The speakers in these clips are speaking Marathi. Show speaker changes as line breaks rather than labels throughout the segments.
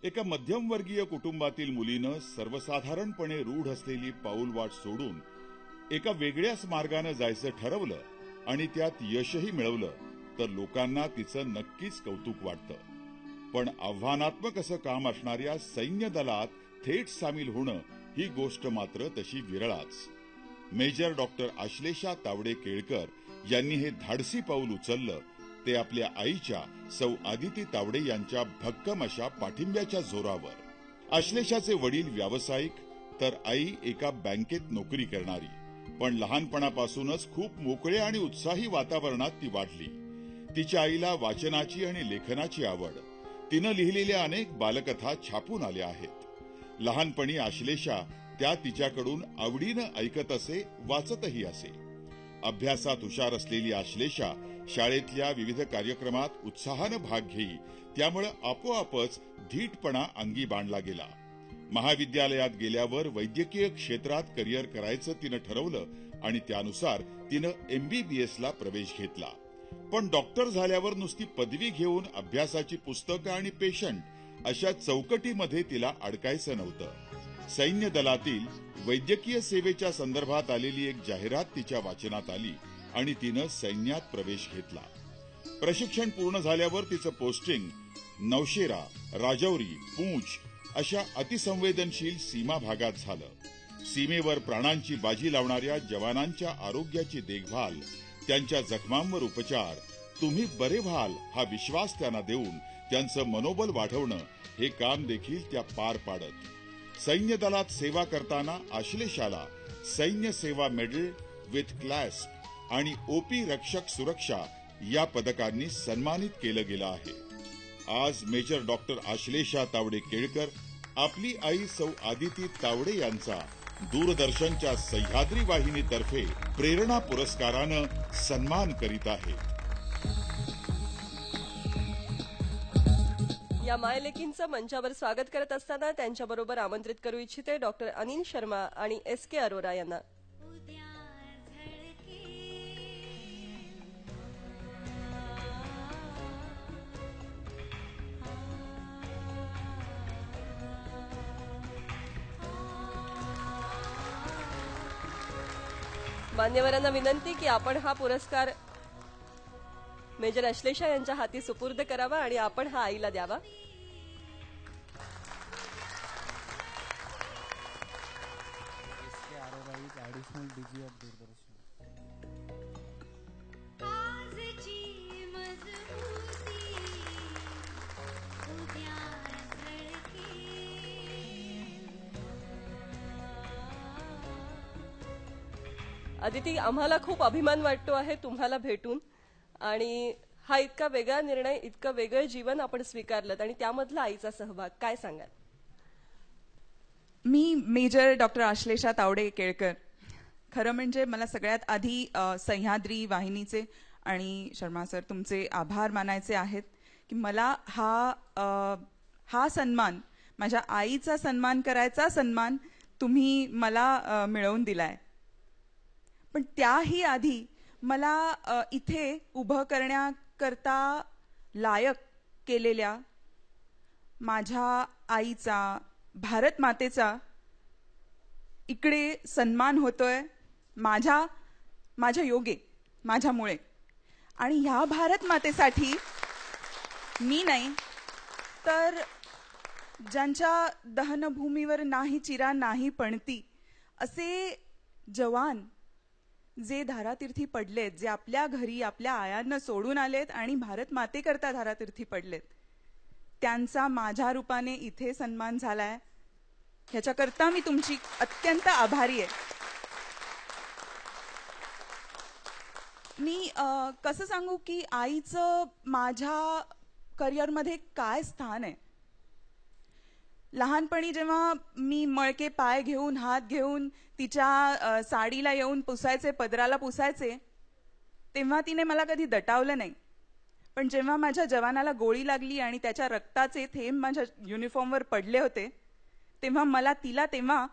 एका मध्यमवर्गीय कुटुंबातील मुलीनं सर्वसाधारणपणे रूढ असलेली पाऊलवाट सोडून एका वेगळ्याच मार्गाने जायचं ठरवलं आणि त्यात यशही मिळवलं तर लोकांना तिचं नक्कीच कौतुक वाटतं। पण आव्हानात्मक असं काम असणाऱ्या सैन्य दलात थेट सामील होणं ही गोष्ट मात्र तशी विरळाच। मेजर डॉक्टर आश्लेषा तावडे केळकर यांनी हे धाडसी पाऊल उचललं ते आपल्या आईच्या सौ आदिती तावडे यांच्या भक्कम अशा पाठिंब्याच्या जोरावर। आश्लेषाचे वडील व्यावसायिक तर आई एका बँकेत नोकरी करणारी, पण लहानपणापासूनच खूप मोकळ्या आणि उत्साही वातावरणात ती वाढली। तिच्या आईला वाचनाची आणि लेखनाची आवड, तिनं लिहिलेल्या अनेक बालकथा छापून आल्या आहेत। लहानपणी आश्लेषा त्या तिच्याकडून आवडीनं ऐकत असे, वाचतही असे। अभ्यासात हुशार असलेली आश्लेषा शाळेतल्या विविध कार्यक्रमात उत्साहानं भाग घेई, त्यामुळे आपोआपच धीटपणा अंगी बाणला गेला। महाविद्यालयात गेल्यावर वैद्यकीय क्षेत्रात करिअर करायचं तिनं ठरवलं आणि त्यानुसार तिनं MBBS ला प्रवेश घेतला। पण डॉक्टर झाल्यावर नुसती पदवी घेऊन अभ्यासाची पुस्तकं आणि पेशंट अशा चौकटीमध्ये तिला अडकायचं नव्हतं। सैन्य दलातील वैद्यकीय सेवेच्या संदर्भात आलेली एक जाहिरात तिच्या वाचनात आली आणि तिनं सैन्यात प्रवेश घेतला। प्रशिक्षण पूर्ण झाल्यावर तिचं पोस्टिंग नौशेरा, राजौरी, पूंछ अशा अतिसंवेदनशील सीमा भागात झालं। सीमेवर प्राणांची बाजी लावणाऱ्या जवानांच्या आरोग्याची देखभाल, त्यांच्या जखमांवर उपचार, तुम्ही बरे व्हाल हा विश्वास त्यांना देऊन त्यांचं मनोबल वाढवणं हे काम देखील त्या पार पाडत। सैन्य दलात सेवा करताना आश्लेषाला सैन्य सेवा मेडल विथ क्लॅस्प आणि OP रक्षक सुरक्षा या पदकांनी सन्मानित केलं गेलं आहे। आज मेजर डॉक्टर आश्लेषा तावडे केळकर आपली आई सौ आदिती तावडे यांचा दूरदर्शनच्या सह्याद्री वाहिनीतर्फे प्रेरणा पुरस्कारानं सन्मान करीत आहेत।
या मायलेकींचं मंचावर स्वागत करत असताना त्यांच्याबरोबर आमंत्रित करू इच्छिते डॉक्टर अनिल शर्मा आणि SK अरोरा यांना। मान्यवरांना विनंती की आपण हा पुरस्कार मेजर आश्लेषा यांच्या हाती सुपूर्द करावा आणि आपण हा आईला द्यावा।
एडिशनल DG ऑफ दूरदर्शन।
अदिती, आम्हाला खूप अभिमान वाटतो आहे तुम्हाला भेटून आणि हा इतका वेगळा निर्णय, इतकं वेगळं जीवन आपण स्वीकारलं आणि त्यामधला आईचा सहभाग काय सांगाल?
मी मेजर डॉक्टर आश्लेषा तावडे केळकर, खरं म्हणजे मला सगळ्यात आधी सह्याद्री वाहिनीचे आणि शर्मा सर तुमचे आभार मानायचे आहेत की मला हा सन्मान, माझ्या आईचा सन्मान करायचा सन्मान तुम्ही मला मिळवून दिलाय। पण त्याही आधी मला इथे उभं करण्याकरता लायक केलेल्या माझ्या आईचा, भारत मातेचा इकडे सन्मान होतोय माझ्या योगे, माझ्यामुळे। आणि ह्या भारत मातेसाठी मी नाही तर ज्यांच्या दहनभूमीवर नाही चिरा नाही पणती असे जवान जे धारातीर्थी पडलेत, जे आपल्या घरी आपल्या आयांना सोडून आलेत आणि भारत मातेकरता धारातीर्थी पडलेत, त्यांचा माझ्या रूपाने इथे सन्मान झालाय, ह्याच्याकरता मी तुमची अत्यंत आभारी आहे। मी कसं सांगू की आईचं माझ्या करिअरमध्ये काय स्थान आहे। लहानपणी जेव्हा मी मळके पाय घेऊन, हात घेऊन तिच्या साडीला येऊन पुसायचे, पदराला पुसायचे, तेव्हा तिने मला कधी दटावलं नाही। पण जेव्हा माझ्या जवानाला गोळी लागली आणि त्याच्या रक्ताचे थेंब माझ्या युनिफॉर्मवर पडले होते, तेव्हा मला तिला तेव्हा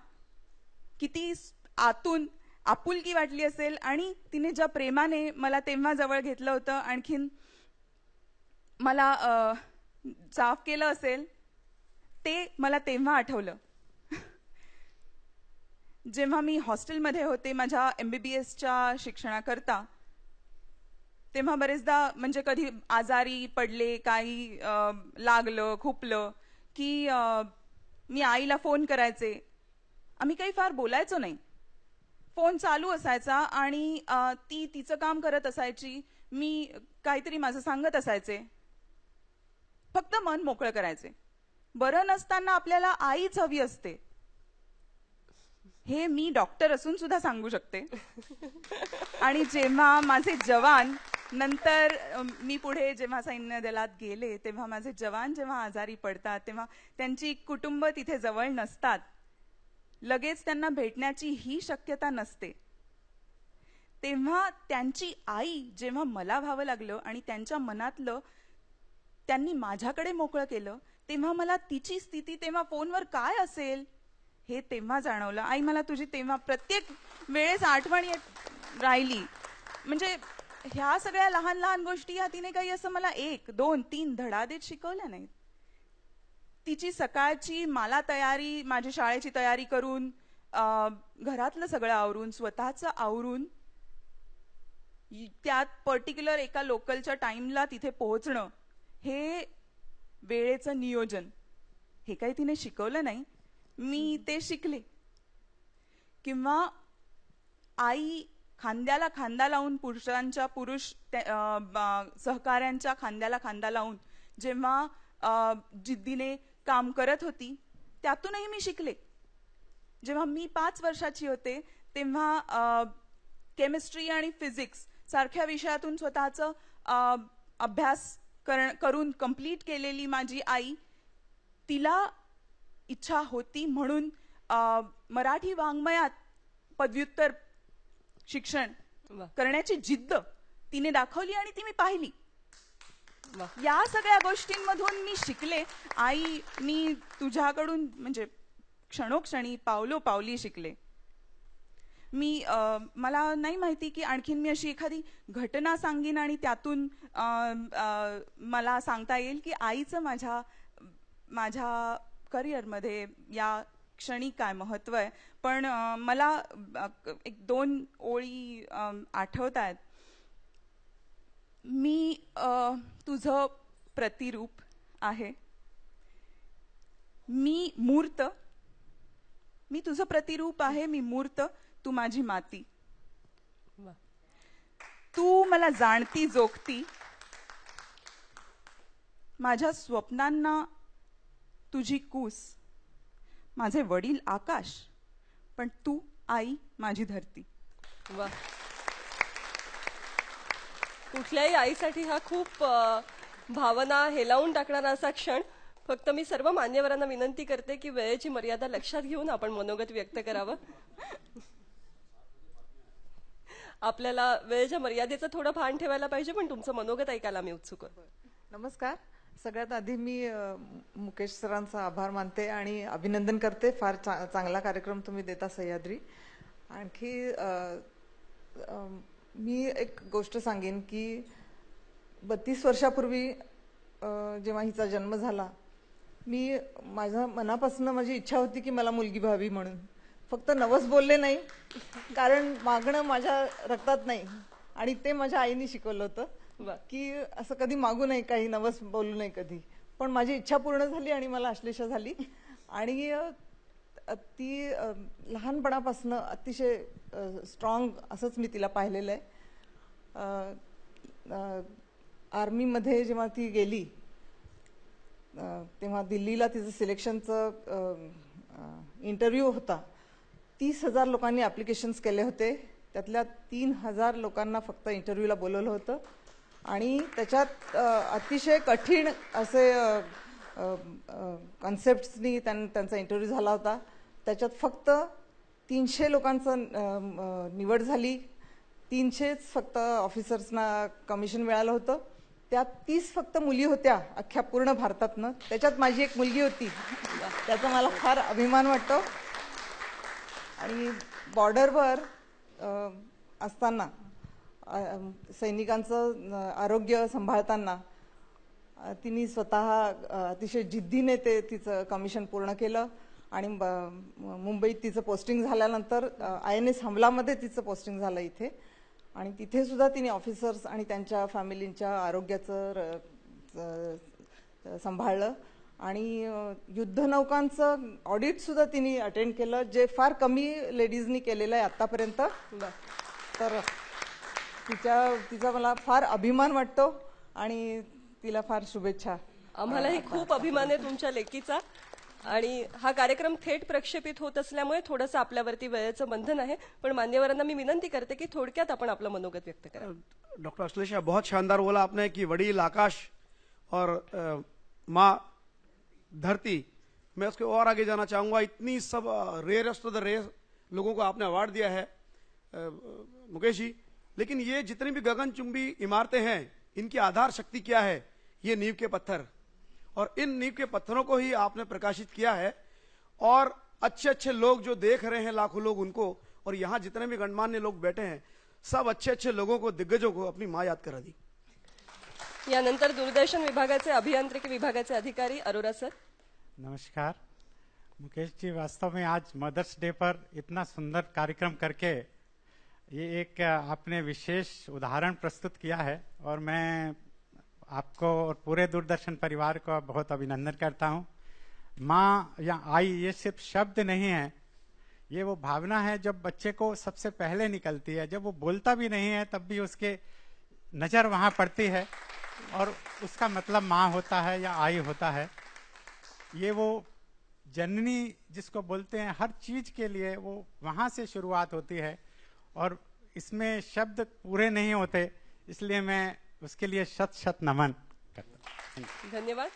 किती आतून आपुलकी वाटली असेल आणि तिने ज्या प्रेमाने मला तेव्हा जवळ घेतलं होतं, आणखीन मला साफ केलं असेल, ते मला तेव्हा आठवलं जेव्हा मी हॉस्टेलमध्ये होते माझ्या MBBSच्या शिक्षणाकरता. तेव्हा बरेचदा म्हणजे कधी आजारी पडले, काही लागलं खुपलं की मी आईला फोन करायचे. आम्ही काही फार बोलायचो नाही. फोन चालू असायचा आणि ती तिचं काम करत असायची, मी काहीतरी माझं सांगत असायचे. फक्त मन मोकळं करायचे. बरं नसताना आपल्याला आईच हवी असते हे मी डॉक्टर असून सुद्धा सांगू शकते. आणि जेव्हा माझे जवान नंतर मी पुढे जेव्हा सैन्य दलात गेले तेव्हा माझे जवान जेव्हा आजारी पडतात तेव्हा त्यांची कुटुंब तिथे जवळ नसतात, लगेच त्यांना भेटण्याची ही शक्यता नसते. तेव्हा त्यांची आई जेव्हा मला व्हावं लागलं आणि त्यांच्या मनातलं त्यांनी माझ्याकडे मोकळं केलं तेव्हा मला तिची स्थिती तेव्हा फोनवर काय असेल हे तेव्हा जाणवलं. आई मला तुझी तेव्हा प्रत्येक वेळेस आठवण येत राहिली. म्हणजे ह्या सगळ्या लहान लहान गोष्टी ह्या तिने काही असं मला 1, 2, 3 धडा देत शिकवल्या नाहीत. तिची सकाळची मला तयारी, माझी शाळेची तयारी करून, घरातलं सगळं आवरून, स्वतःचं आवरून, त्यात पर्टिक्युलर एका लोकलच्या टाइमला तिथे पोहोचणं, हे वेळेचं नियोजन, हे काही तिने शिकवलं नाही, मी ते शिकले. किंवा आई खांद्याला खांदा लावून पुरुष सहकाऱ्यांच्या खांद्याला खांदा लावून जेव्हा जिद्दीने काम करत होती, त्यातूनही मी शिकले. जेव्हा मी 5 वर्षाची होते तेव्हा केमिस्ट्री आणि फिजिक्स सारख्या विषयातून स्वतःचं अभ्यास करून कंप्लीट केलेली माझी आई, तिला इच्छा होती म्हणून मराठी वाङ्मयात पदव्युत्तर शिक्षण करण्याची जिद्द तिने दाखवली आणि ती मी पाहिली. या सगळ्या गोष्टींमधून मी शिकले. आई, मी तुझ्याकडून म्हणजे क्षणोक्षणी पावलोपावली शिकले. मी मला नाही माहिती की आणखीन मी अशी एखादी घटना सांगीन आणि त्यातून मला सांगता येईल की आईचं माझ्या करिअरमध्ये या क्षणी काय महत्व आहे. पण मला 1-2 ओळी आठवत आहेत. मी तुझं प्रतिरूप आहे, मी मूर्त, मी तुझं प्रतिरूप आहे, मी मूर्त, तू माझी माती, तू मला जाणती जोगती, माझ्या स्वप्नांना तुझी कूस, माझे वडील आकाश, पण तू आई माझी धरती.
वा, कुठल्याही आईसाठी हा खूप भावना हेलावून टाकणारा असा क्षण. फक्त मी सर्व मान्यवरांना विनंती करते की वेळेची मर्यादा लक्षात घेऊन आपण मनोगत व्यक्त करावं. आपल्याला वेळेच्या मर्यादेचं थोडं भान ठेवायला पाहिजे, पण तुमचं मनोगत ऐकायला मी उत्सुक आहे.
नमस्कार. सगळ्यात आधी मी मुकेश सरांचा आभार मानते आणि अभिनंदन करते. फार चांगला कार्यक्रम तुम्ही देता सह्याद्री. आणखी मी एक गोष्ट सांगेन की 32 वर्षापूर्वी जेव्हा हिचा जन्म झाला, मी माझ्या मनापासून माझी इच्छा होती की मला मुलगी व्हावी म्हणून. फक्त नवस बोलले नाही, कारण मागणं माझ्या रक्तात नाही आणि ते माझ्या आईने शिकवलं होतं की असं कधी मागू नये, काही नवस बोलू नये कधी. पण माझी इच्छा पूर्ण झाली आणि मला अश्लेषा झाली. आणि ती लहानपणापासून अतिशय स्ट्रॉंग असंच मी तिला पाहिलेलं आहे. आर्मीमध्ये जेव्हा ती गेली तेव्हा दिल्लीला तिचं सिलेक्शनचं इंटरव्ह्यू होता. 30,000 लोकांनी ॲप्लिकेशन्स केले होते, त्यातल्या 3,000 लोकांना फक्त इंटरव्ह्यूला बोलवलं होतं. आणि त्याच्यात अतिशय कठीण असे कॉन्सेप्ट्सनी त्यांचा इंटरव्ह्यू झाला होता. त्याच्यात फक्त 300 लोकांचं निवड झाली. 300च फक्त ऑफिसर्सना कमिशन मिळालं होतं. त्यात 30 फक्त मुली होत्या अख्ख्या पूर्ण भारतातनं. त्याच्यात माझी एक मुलगी होती. त्याचा मला फार अभिमान वाटतो. आणि बॉर्डरवर असताना सैनिकांचं आरोग्य सांभाळताना तिने स्वतः अतिशय जिद्दीने ते तिचं कमिशन पूर्ण केलं आणि मुंबईत तिचं पोस्टिंग झाल्यानंतर INS हमलामध्ये तिचं पोस्टिंग झालं इथे आणि तिथे सुद्धा तिने ऑफिसर्स आणि त्यांच्या फॅमिलींच्या आरोग्याचं सांभाळलं आणि युद्धनौकांचं ऑडिट सुद्धा तिने अटेंड केलं जे फार कमी लेडीजनी केलेलं आहे आतापर्यंत. तर तिचा मला फार अभिमान वाटतो आणि तिला फार शुभेच्छा.
आम्हालाही खूप अभिमान आहे तुमच्या लेकीचा. आणि हा कार्यक्रम थेट प्रक्षेपित होत असल्यामुळे थोडंसं आपल्यावरती वेळेचं बंधन आहे, पण मान्यवरांना मी विनंती करते की थोडक्यात आपण आपलं मनोगत व्यक्त करा.
डॉक्टर अश्लेषा, बहुत शानदार बोला आपने कि वडील आकाश और माँ धरती. मैं उसके और आगे जाना चाहूंगा. इतनी सब रेयरेस्ट ऑफ द रेयर लोगों को आपने अवार्ड दिया है मुकेश जी, लेकिन ये जितनी भी गगनचुंबी इमारतें हैं इनकी आधार शक्ति क्या है? ये नींव के पत्थर, और इन नींव के पत्थरों को ही आपने प्रकाशित किया है. और अच्छे अच्छे लोग जो देख रहे हैं, लाखों लोग उनको, और यहाँ जितने भी गणमान्य लोग बैठे हैं, सब अच्छे अच्छे लोगों को, दिग्गजों को अपनी माँ याद करा दी.
यानंतर दूरदर्शन विभागाचे अभियांत्रिकी विभागाचे अधिकारी अरोरा सर.
नमस्कार मुकेश जी, वास्तव में आज मदर्स डे पर इतना सुंदर कार्यक्रम करके ये एक आपने विशेष उदाहरण प्रस्तुत किया है और मैं आपको और पूरे दूरदर्शन परिवार को बहुत अभिनंदन करता हूँ. माँ या आई ये सिर्फ शब्द नहीं है, ये वो भावना है जब बच्चे को सबसे पहले निकलती है. जब वो बोलता भी नहीं है तब भी उसके नज़र वहाँ पड़ती है और उसका मतलब माँ होता है या आई होता है. ये वो जननी जिसको बोलते हैं, हर चीज के लिए वो वहाँ से शुरुआत होती है और इसमें शब्द पूरे नहीं होते, इसलिए मैं उसके लिए शत शत नमन करता हूँ.
धन्यवाद.